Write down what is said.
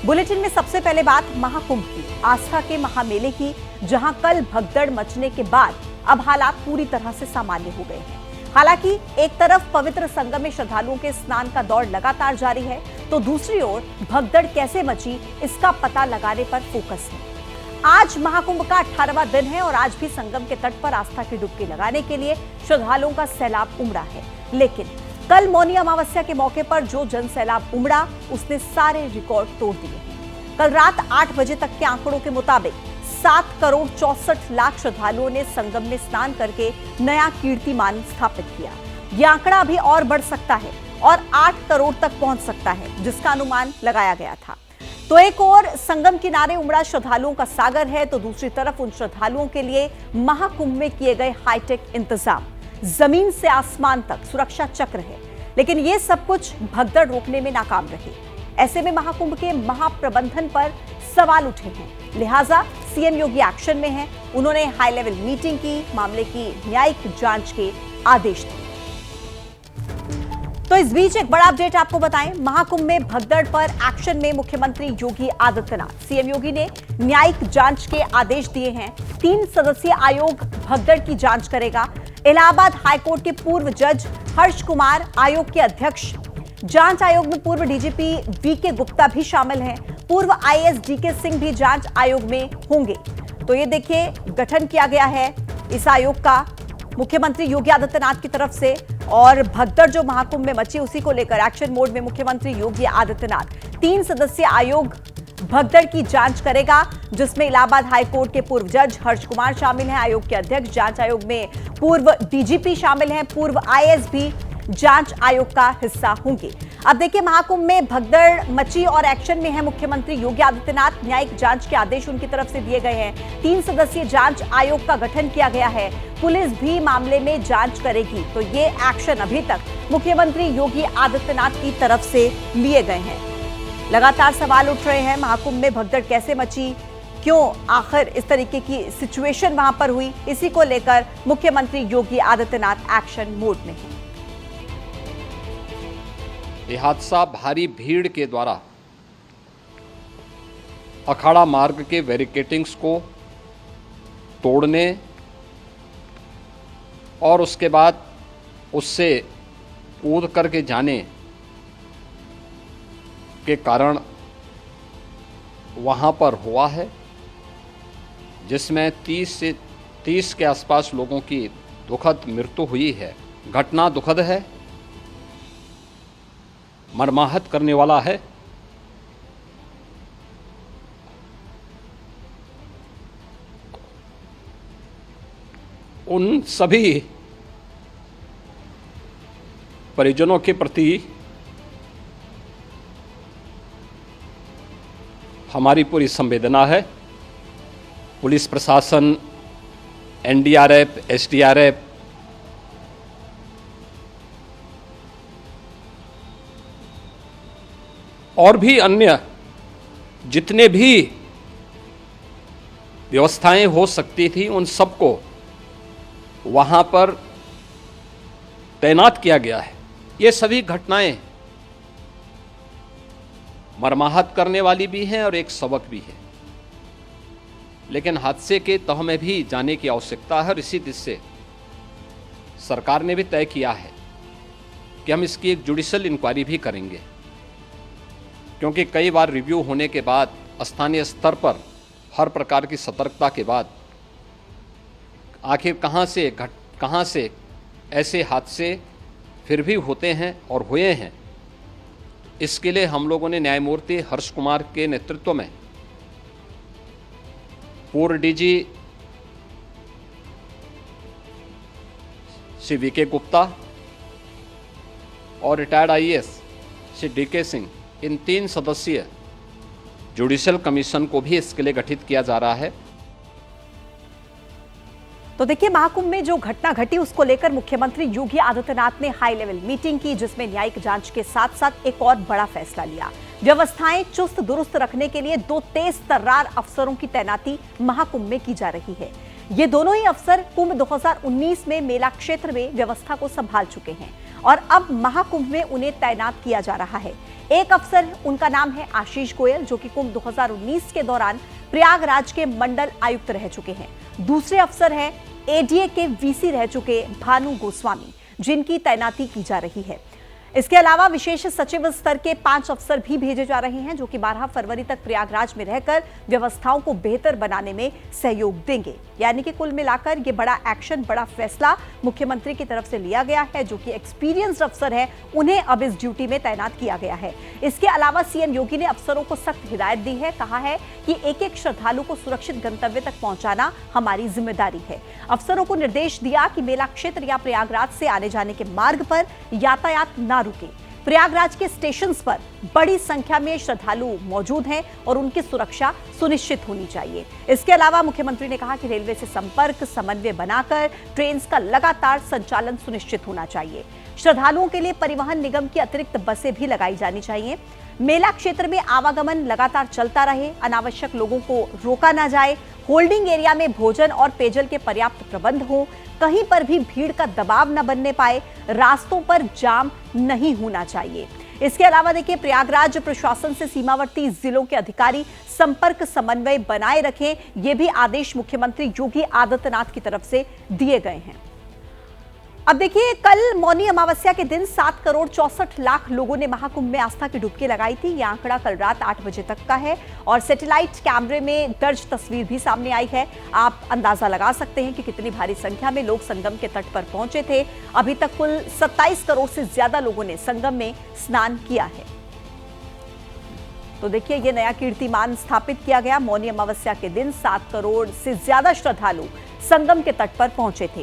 Bulletin में सबसे पहले बात महाकुंभ की, आस्था के महामेले की, जहां कल भगदड़ मचने के बाद अब हालात पूरी तरह से सामान्य हो गए हैं। हालांकि एक तरफ पवित्र संगम में श्रद्धालुओं के स्नान का दौर लगातार जारी है, तो दूसरी ओर भगदड़ कैसे मची इसका पता लगाने पर फोकस है। आज महाकुंभ का 18वां दिन है और आज भी संगम के तट पर आस्था की डुबकी लगाने के लिए श्रद्धालुओं का सैलाब उमड़ा है। लेकिन कल मौनी अमावस्या के मौके पर जो जन सैलाब उमड़ा उसने सारे रिकॉर्ड तोड़ दिए हैं। कल रात 8 बजे तक के आंकड़ों के मुताबिक 7 करोड़ 64 लाख श्रद्धालुओं ने संगम में स्नान करके नया कीर्तिमान स्थापित किया। यह आंकड़ा अभी और बढ़ सकता है और 8 करोड़ तक पहुंच सकता है, जिसका अनुमान लगाया गया था। तो एक ओर संगम किनारे उमड़ा श्रद्धालुओं का सागर है, तो दूसरी तरफ उन श्रद्धालुओं के लिए महाकुंभ में किए गए हाईटेक इंतजाम, जमीन से आसमान तक सुरक्षा चक्र है। लेकिन ये सब कुछ भगदड़ रोकने में नाकाम रहे। ऐसे में महाकुंभ के महाप्रबंधन पर सवाल उठे हैं। लिहाजा सीएम योगी एक्शन में हैं। उन्होंने हाई लेवल मीटिंग की, मामले की न्यायिक जांच के आदेश दिए। तो इस बीच एक बड़ा अपडेट आपको बताएं, महाकुंभ में भगदड़ पर एक्शन में मुख्यमंत्री योगी आदित्यनाथ। सीएम योगी ने न्यायिक जांच के आदेश दिए हैं। 3 सदस्यीय आयोग भगदड़ की जांच करेगा। इलाहाबाद हाईकोर्ट के पूर्व जज हर्ष कुमार आयोग के अध्यक्ष। जांच आयोग में पूर्व डीजीपी वीके गुप्ता भी शामिल हैं। पूर्व आईएएस डीके सिंह भी जांच आयोग में होंगे। तो ये देखिए, गठन किया गया है इस आयोग का मुख्यमंत्री योगी आदित्यनाथ की तरफ से। और भगदड़ जो महाकुंभ में मची उसी को लेकर एक्शन मोड में मुख्यमंत्री योगी आदित्यनाथ 3 सदस्यीय आयोग भगदड़ की जांच करेगा, जिसमें इलाहाबाद हाईकोर्ट के पूर्व जज हर्ष कुमार शामिल हैं, आयोग के अध्यक्ष। जांच आयोग में पूर्व डीजीपी शामिल हैं, पूर्व आईएएस भी जांच आयोग का हिस्सा होंगे। अब देखिए, महाकुंभ में भगदड़ मची और एक्शन में है मुख्यमंत्री योगी आदित्यनाथ। न्यायिक जांच के आदेश उनकी तरफ से दिए गए हैं। 3 सदस्यीय जांच आयोग का गठन किया गया है। पुलिस भी मामले में जांच करेगी। तो ये एक्शन अभी तक मुख्यमंत्री योगी आदित्यनाथ की तरफ से लिए गए हैं। लगातार सवाल उठ रहे हैं, महाकुंभ में भगदड़ कैसे मची, क्यों आखिर इस तरीके की सिचुएशन वहां पर हुई, इसी को लेकर मुख्यमंत्री योगी आदित्यनाथ एक्शन मोड में है। यह हादसा भारी भीड़ के द्वारा अखाड़ा मार्ग के बैरिकेडिंग्स को तोड़ने और उसके बाद उससे कूद करके जाने के कारण वहाँ पर हुआ है, जिसमें 30 के आसपास लोगों की दुखद मृत्यु हुई है। घटना दुखद है, मर्माहत करने वाला है। उन सभी परिजनों के प्रति हमारी पूरी संवेदना है। पुलिस प्रशासन, एनडीआरएफ, एसडीआरएफ और भी अन्य जितने भी व्यवस्थाएं हो सकती थी, उन सबको वहां पर तैनात किया गया है। ये सभी घटनाएं मर्माहत करने वाली भी हैं और एक सबक भी है। लेकिन हादसे के तह में भी जाने की आवश्यकता है और इसी दिशा से सरकार ने भी तय किया है कि हम इसकी एक जुडिशियल इंक्वायरी भी करेंगे, क्योंकि कई बार रिव्यू होने के बाद स्थानीय स्तर पर हर प्रकार की सतर्कता के बाद आखिर कहाँ से ऐसे हादसे फिर भी होते हैं और हुए हैं। इसके लिए हम लोगों ने न्यायमूर्ति हर्ष कुमार के नेतृत्व में पूर्व डीजी श्री वीके गुप्ता और रिटायर्ड आईएएस श्री डीके सिंह, इन 3 सदस्यीय जुडिशियल कमीशन को भी इसके लिए गठित किया जा रहा है। तो देखिए, महाकुंभ में जो घटना घटी उसको लेकर मुख्यमंत्री योगी आदित्यनाथ ने हाई लेवल मीटिंग की, जिसमें न्यायिक जांच के साथ साथ एक और बड़ा फैसला लिया। व्यवस्थाएं चुस्त दुरुस्त रखने के लिए 2 तेज तर्रार अफसरों की तैनाती महाकुंभ में की जा रही है। ये दोनों ही अफसर कुंभ 2019 में मेला क्षेत्र में व्यवस्था को संभाल चुके हैं और अब महाकुंभ में उन्हें तैनात किया जा रहा है। एक अफसर, उनका नाम है आशीष गोयल, जो कि कुंभ 2019 के दौरान प्रयागराज के मंडल आयुक्त रह चुके हैं। दूसरे अफसर हैं एडीए के वीसी रह चुके भानु गोस्वामी, जिनकी तैनाती की जा रही है। इसके अलावा विशेष सचिव स्तर के 5 अफसर भी भेजे जा रहे हैं, जो कि 12 फरवरी तक प्रयागराज में रहकर व्यवस्थाओं को बेहतर बनाने में सहयोग देंगे। यानी कि कुल मिलाकर ये बड़ा एक्शन, बड़ा फैसला मुख्यमंत्री की तरफ से लिया गया है। जो कि एक्सपीरियंस्ड अफसर है, उन्हें अब इस ड्यूटी में तैनात किया गया है। इसके अलावा सीएम योगी ने अफसरों को सख्त हिदायत दी है। कहा है कि एक एक श्रद्धालु को सुरक्षित गंतव्य तक पहुंचाना हमारी जिम्मेदारी है। अफसरों को निर्देश दिया कि मेला क्षेत्र या प्रयागराज से आने जाने के मार्ग पर यातायात न रुके। प्रयागराज के स्टेशंस पर बड़ी संख्या में श्रद्धालु मौजूद हैं और उनकी सुरक्षा सुनिश्चित होनी चाहिए। इसके अलावा मुख्यमंत्री ने कहा कि रेलवे से संपर्क समन्वय बनाकर ट्रेन का लगातार संचालन सुनिश्चित होना चाहिए। श्रद्धालुओं के लिए परिवहन निगम की अतिरिक्त बसें भी लगाई जानी चाहिए। मेला क्षेत्र में आवागमन लगातार चलता रहे, अनावश्यक लोगों को रोका ना जाए। होल्डिंग एरिया में भोजन और पेयजल के पर्याप्त प्रबंध हो। कहीं पर भी भीड़ का दबाव न बनने पाए। रास्तों पर जाम नहीं होना चाहिए। इसके अलावा देखिए, प्रयागराज प्रशासन से सीमावर्ती जिलों के अधिकारी संपर्क समन्वय बनाए रखें। ये भी आदेश मुख्यमंत्री योगी आदित्यनाथ की तरफ से दिए गए हैं। अब देखिए, कल मौनी अमावस्या के दिन 7 करोड़ 64 लाख लोगों ने महाकुंभ में आस्था की डुबकी लगाई थी। यह आंकड़ा कल रात 8 बजे तक का है और सैटेलाइट कैमरे में दर्ज तस्वीर भी सामने आई है। आप अंदाजा लगा सकते हैं कि कितनी भारी संख्या में लोग संगम के तट पर पहुंचे थे। अभी तक कुल 27 करोड़ से ज्यादा लोगों ने संगम में स्नान किया है। तो देखिए, यह नया कीर्तिमान स्थापित किया गया। मौनी अमावस्या के दिन 7 करोड़ से ज्यादा श्रद्धालु संगम के तट पर पहुंचे थे।